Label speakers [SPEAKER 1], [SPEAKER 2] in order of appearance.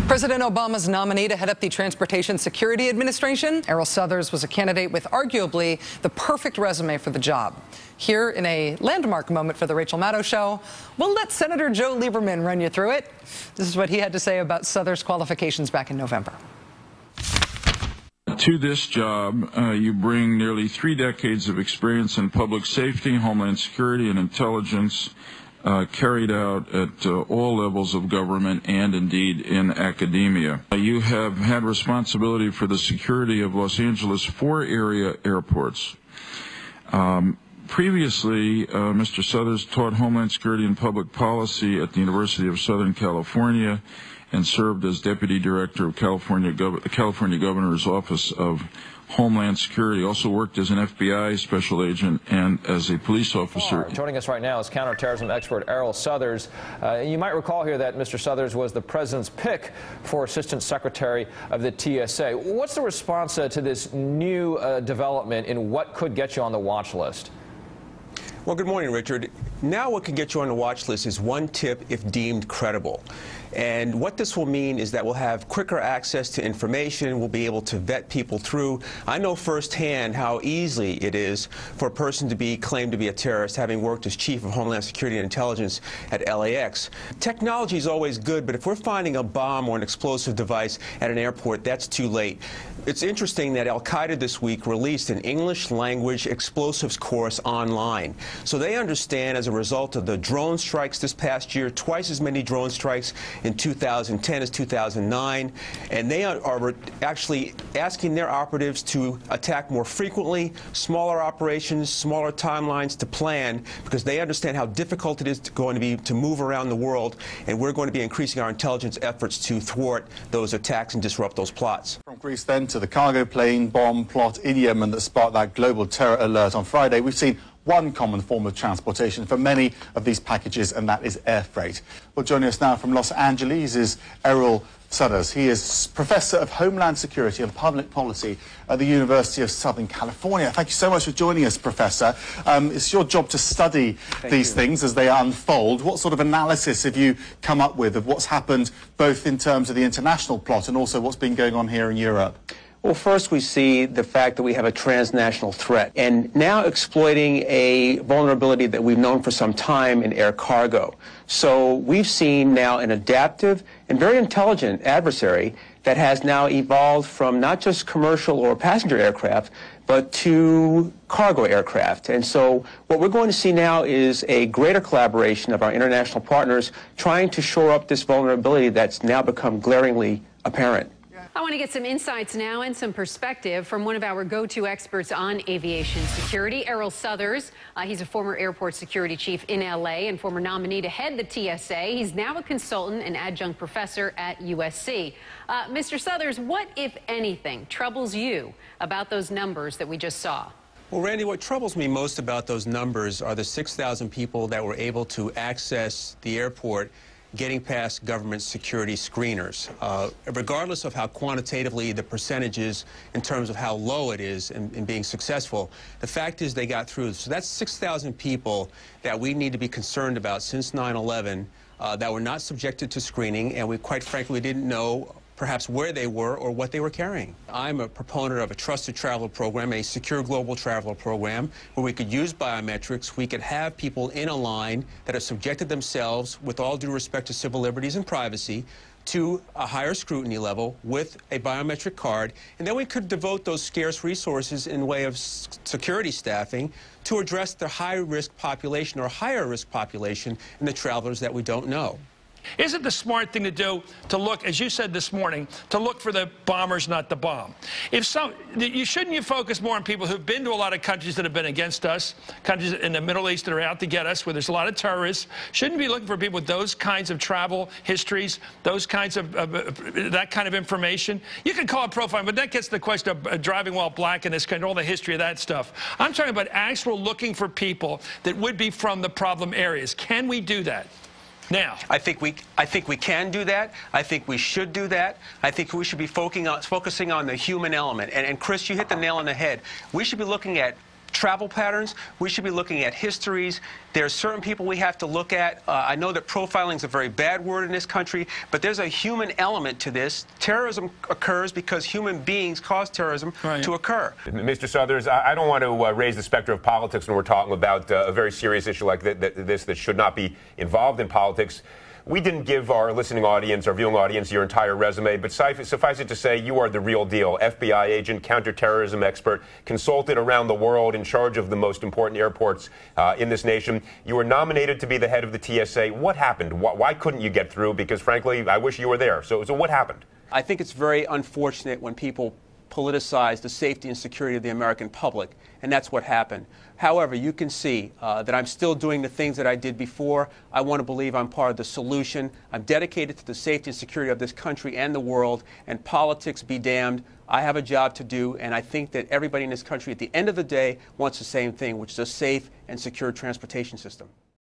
[SPEAKER 1] President Obama's nominee to head up the Transportation Security Administration, Erroll Southers, was a candidate with arguably the perfect resume for the job. Here, in a landmark moment for the Rachel Maddow Show, we'll let Senator Joe Lieberman run you through it. This is what he had to say about Southers' qualifications back in November.
[SPEAKER 2] To this job, you bring nearly 3 decades of experience in public safety, homeland security, and intelligence, carried out at all levels of government and indeed in academia. You have had responsibility for the security of Los Angeles' 4 area airports. Previously, Mr. Southers taught Homeland Security and Public Policy at the University of Southern California and served as Deputy Director of the California Governor's Office of Homeland Security. Also worked as an FBI special agent and as a police officer.
[SPEAKER 3] Joining us right now is counterterrorism expert Erroll Southers. You might recall here that Mr. Southers was the president's pick for Assistant Secretary of the TSA. What's the response to this new development in what could get you on the watch list?
[SPEAKER 4] Well, good morning, Richard. Now what can get you on the watch list is one tip if deemed credible. And what this will mean is that we'll have quicker access to information. We'll be able to vet people through. I know firsthand how easy it is for a person to be claimed to be a terrorist, having worked as Chief of Homeland Security and Intelligence at LAX. Technology is always good, but if we're finding a bomb or an explosive device at an airport, that's too late. It's interesting that Al-Qaeda this week released an English language explosives course online. So they understand, as a result of the drone strikes this past year, twice as many drone strikes in 2010 as 2009, and they are actually asking their operatives to attack more frequently, smaller operations, smaller timelines to plan, because they understand how difficult it is going to be to move around the world, and we're going to be increasing our intelligence efforts to thwart those attacks and disrupt those plots.
[SPEAKER 5] From Greece then to the cargo plane bomb plot in Yemen that sparked that global terror alert on Friday, we've seen one common form of transportation for many of these packages, and that is air freight. Well, joining us now from Los Angeles is Erroll Southers. He is Professor of Homeland Security and Public Policy at the University of Southern California. Thank you so much for joining us, Professor. It's your job to study these things as they unfold. What sort of analysis have you come up with of what's happened both in terms of the international plot and also what's been going on here in Europe?
[SPEAKER 6] Well, first we see the fact that we have a transnational threat, and now exploiting a vulnerability that we've known for some time in air cargo. So we've seen now an adaptive and very intelligent adversary that has now evolved from not just commercial or passenger aircraft, but to cargo aircraft. And so what we're going to see now is a greater collaboration of our international partners trying to shore up this vulnerability that's now become glaringly apparent.
[SPEAKER 7] I want to get some insights now and some perspective from one of our go-to experts on aviation security, Erroll Southers. He's a former airport security chief in L.A. and former nominee to head the TSA. He's now a consultant and adjunct professor at USC. Mr. Southers, what, if anything, troubles you about those numbers that we just saw?
[SPEAKER 4] Well, Randy, what troubles me most about those numbers are the 6,000 people that were able to access the airport getting past government security screeners. Regardless of how quantitatively the percentage is in terms of how low it is in being successful, the fact is they got through. So that's 6,000 people that we need to be concerned about since 9/11 that were not subjected to screening, and we quite frankly didn't know perhaps where they were or what they were carrying. I'm a proponent of a trusted travel program, a secure global travel program, where we could use biometrics. We could have people in a line that have subjected themselves, with all due respect to civil liberties and privacy, to a higher scrutiny level with a biometric card, and then we could devote those scarce resources in way of security staffing to address the high-risk population or higher-risk population in the travelers that we don't know.
[SPEAKER 8] Isn't the smart thing to do to look, as you said this morning, to look for the bombers, not the bomb? Shouldn't you focus more on people who've been to a lot of countries that have been against us, countries in the Middle East that are out to get us, where there's a lot of terrorists? Shouldn't you be looking for people with those kinds of travel histories, those kinds of that kind of information? You can call it profiling, but that gets to the question of driving while black in this country, all the history of that stuff. I'm talking about actual looking for people that would be from the problem areas. Can we do that? Now,
[SPEAKER 4] I think we can do that. I think we should do that. I think we should be focusing on the human element. And Chris, you hit the nail on the head. We should be looking at travel patterns. We should be looking at histories. There are certain people we have to look at. I know that profiling is a very bad word in this country, but there's a human element to this. Terrorism occurs because human beings cause terrorism to occur.
[SPEAKER 9] Mr. Southers, I don't want to raise the specter of politics when we're talking about a very serious issue like this that should not be involved in politics. We didn't give our listening audience, our viewing audience, your entire resume, but suffice it to say you are the real deal. FBI agent, counterterrorism expert, consulted around the world, in charge of the most important airports in this nation. You were nominated to be the head of the TSA. What happened? Why couldn't you get through? Because, frankly, I wish you were there. So what happened?
[SPEAKER 6] I think it's very unfortunate when people politicize the safety and security of the American public, and that's what happened. However, you can see that I'm still doing the things that I did before. I want to believe I'm part of the solution. I'm dedicated to the safety and security of this country and the world, and politics be damned. I have a job to do, and I think that everybody in this country at the end of the day wants the same thing, which is a safe and secure transportation system.